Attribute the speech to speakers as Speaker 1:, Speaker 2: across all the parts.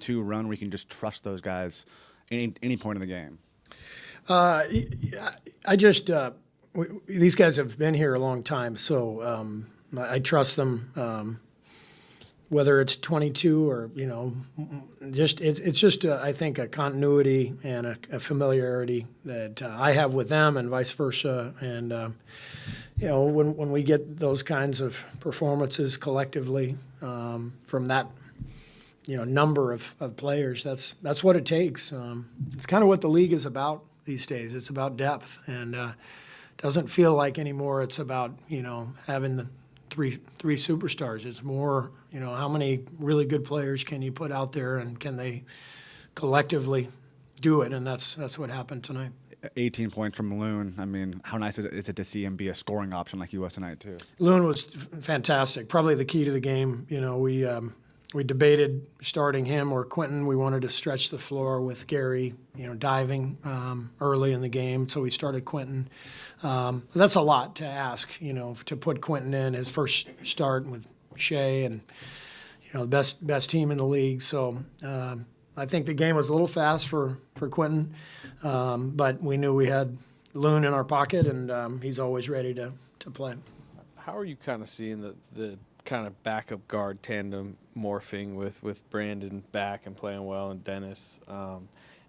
Speaker 1: 22 run where you can just trust those guys any point in the game?
Speaker 2: I just these guys have been here a long time, so I trust them. Whether it's 22 or it's just I think a continuity and a familiarity that I have with them and vice versa. And when we get those kinds of performances collectively from that number of players, that's what it takes. It's kind of what the league is about these days. It's about depth, and doesn't feel like anymore it's about having the three superstars. It's more, how many really good players can you put out there, and can they collectively do it? And that's what happened tonight.
Speaker 1: 18 points from Loon. I mean, how nice is it to see him be a scoring option like he was tonight too?
Speaker 2: Loon was fantastic. Probably the key to the game. We debated starting him or Quentin. We wanted to stretch the floor with Gary, diving early in the game, so we started Quentin. That's a lot to ask, to put Quentin in his first start with Shea and the best team in the league. So I think the game was a little fast for Quentin, but we knew we had Loon in our pocket, and he's always ready to play.
Speaker 3: How are you kind of seeing the kind of backup guard tandem morphing with Brandon back and playing well, and Dennis?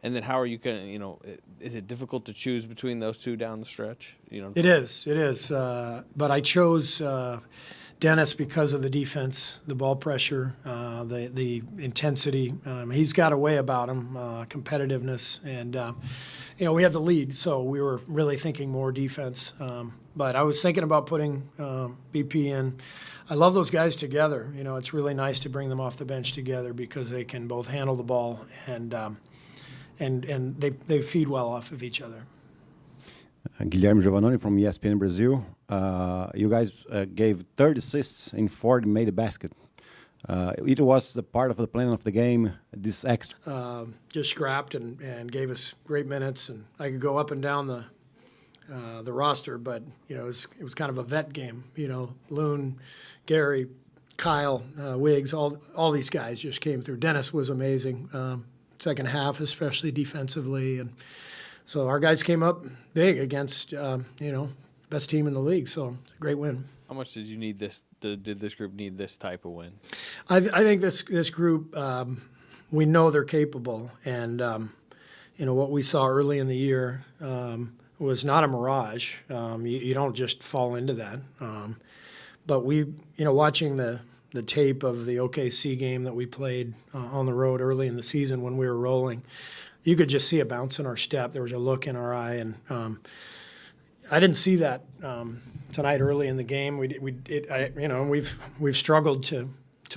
Speaker 3: And then how are you going to, is it difficult to choose between those two down the stretch?
Speaker 2: It is. But I chose Dennis because of the defense, the ball pressure, the intensity. He's got a way about him, competitiveness. And, we had the lead, so we were really thinking more defense. But I was thinking about putting BP in. I love those guys together. It's really nice to bring them off the bench together because they can both handle the ball and they feed well off of each other.
Speaker 4: Guilherme Giovannoni from ESPN Brazil. You guys gave 30 assists in 40 made a basket. It was the part of the plan of the game, this extra.
Speaker 2: Just scrapped and gave us great minutes, and I could go up and down the roster, but it was kind of a vet game. Loon, Gary, Kyle, Wiggs, all these guys just came through. Dennis was amazing. Second half, especially defensively, and so our guys came up big against best team in the league. So it's a great win.
Speaker 3: How much did you need this? Did this group need this type of win?
Speaker 2: I think this group, we know they're capable, and what we saw early in the year was not a mirage. You don't just fall into that. But we, watching the tape of the OKC game that we played on the road early in the season when we were rolling, you could just see a bounce in our step. There was a look in our eye, and I didn't see that tonight early in the game. We've struggled to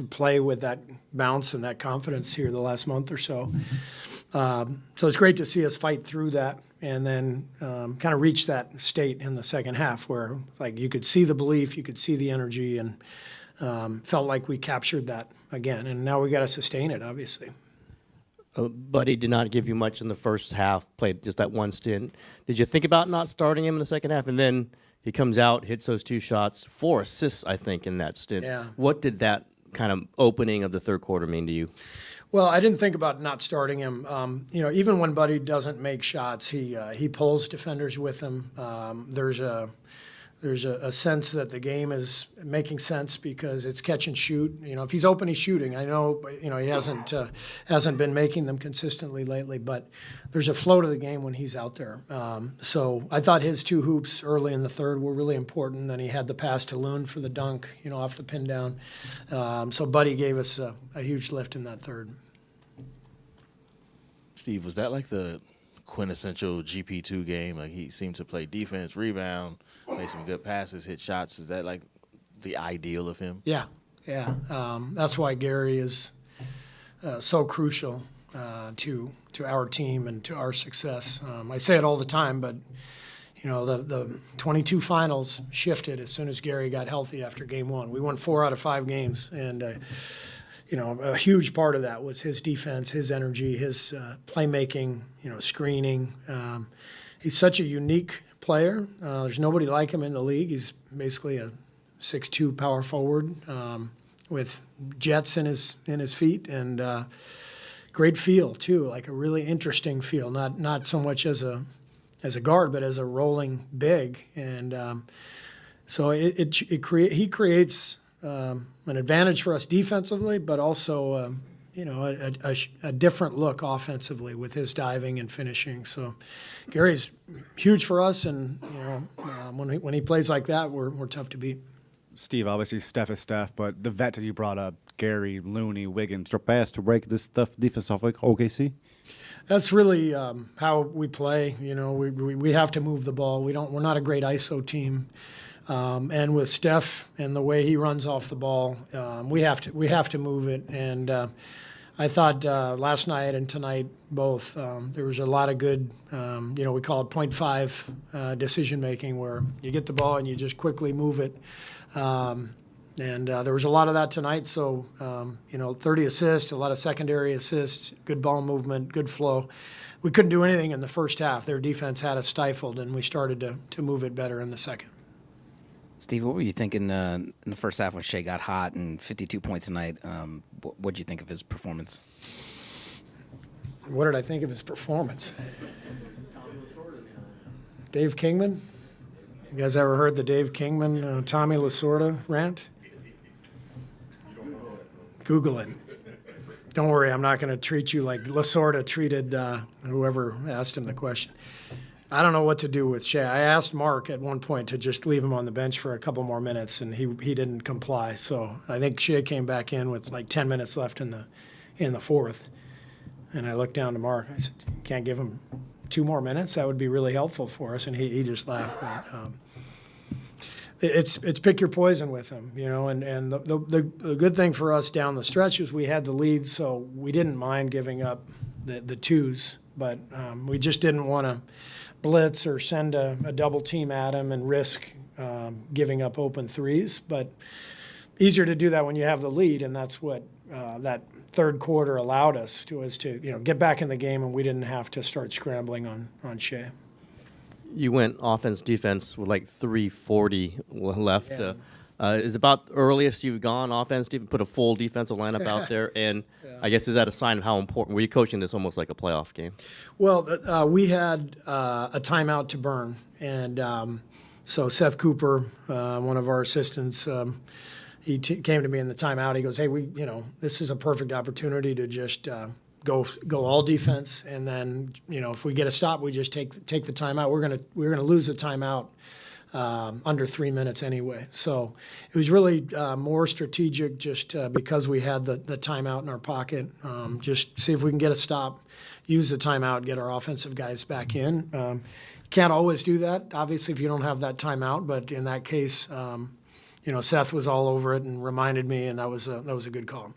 Speaker 2: play with that bounce and that confidence here the last month or so. So it's great to see us fight through that and then kind of reach that state in the second half where you could see the belief, you could see the energy, and felt like we captured that again. And now we got to sustain it, obviously.
Speaker 5: Buddy did not give you much in the first half, played just that one stint. Did you think about not starting him in the second half? And then he comes out, hits those 2 shots, 4 assists, I think, in that stint.
Speaker 2: Yeah.
Speaker 5: What did that kind of opening of the third quarter mean to you?
Speaker 2: Well, I didn't think about not starting him. Even when Buddy doesn't make shots, he pulls defenders with him. There's a sense that the game is making sense because it's catch and shoot. If he's open, he's shooting. I know, he hasn't been making them consistently lately, but there's a flow to the game when he's out there. So I thought his 2 hoops early in the third were really important. Then he had the pass to Loon for the dunk, off the pin down. So Buddy gave us a huge lift in that third.
Speaker 6: Steve, was that like the quintessential GP2 game? Like he seemed to play defense, rebound, made some good passes, hit shots. Is that like the ideal of him?
Speaker 2: Yeah. That's why Gary is so crucial to our team and to our success. I say it all the time, but the 22 finals shifted as soon as Gary got healthy after game 1. We won 4 out of 5 games, and a huge part of that was his defense, his energy, his playmaking, screening. He's such a unique player. There's nobody like him in the league. He's basically a 6'2" power forward with jets in his feet, and great feel too, like a really interesting feel. Not so much as a guard, but as a rolling big. And so he creates an advantage for us defensively, but also a different look offensively with his diving and finishing. So Gary's huge for us, and when he plays like that, we're tough to beat.
Speaker 1: Steve, obviously Steph is Steph, but the vets that you brought up, Gary, Looney, Wiggins.
Speaker 4: Extra pass to break this tough defense of OKC.
Speaker 2: That's really how we play. We have to move the ball. We're not a great ISO team, and with Steph and the way he runs off the ball, we have to move it. And I thought last night and tonight both there was a lot of good. We call it 0.5 decision making, where you get the ball and you just quickly move it. And there was a lot of that tonight. So, 30 assists, a lot of secondary assists, good ball movement, good flow. We couldn't do anything in the first half. Their defense had us stifled, and we started to move it better in the second.
Speaker 7: Steve, what were you thinking in the first half when Shea got hot and 52 points tonight? What did you think of his performance?
Speaker 2: What did I think of his performance? Dave Kingman? You guys ever heard the Dave Kingman, Tommy Lasorda rant? Google it. Don't worry, I'm not going to treat you like Lasorda treated whoever asked him the question. I don't know what to do with Shea. I asked Mark at one point to just leave him on the bench for a couple more minutes, and he didn't comply. So I think Shea came back in with like 10 minutes left in the fourth. And I looked down to Mark. I said, "Can't give him 2 more minutes? That would be really helpful for us." And he just laughed. But, it's pick your poison with him, And the good thing for us down the stretch is we had the lead, so we didn't mind giving up the twos, but we just didn't want to blitz or send a double team at him and risk giving up open threes. But easier to do that when you have the lead, and that's what that third quarter allowed us to get back in the game, and we didn't have to start scrambling on Shea.
Speaker 5: You went offense, defense with like 3:40 left.
Speaker 2: Yeah.
Speaker 5: Is about the earliest you've gone offense, put a full defensive lineup out there, and I guess is that a sign of how important? Were you coaching this almost like a playoff game?
Speaker 2: Well, we had a timeout to burn, and so Seth Cooper, one of our assistants, he came to me in the timeout. He goes, "Hey, this is a perfect opportunity to just go all defense, and then if we get a stop, we just take the timeout. We're gonna lose the timeout under 3 minutes anyway." So it was really more strategic, just because we had the timeout in our pocket. Just see if we can get a stop, use the timeout, get our offensive guys back in. Can't always do that, obviously, if you don't have that timeout. But in that case, Seth was all over it and reminded me, and that was a good call.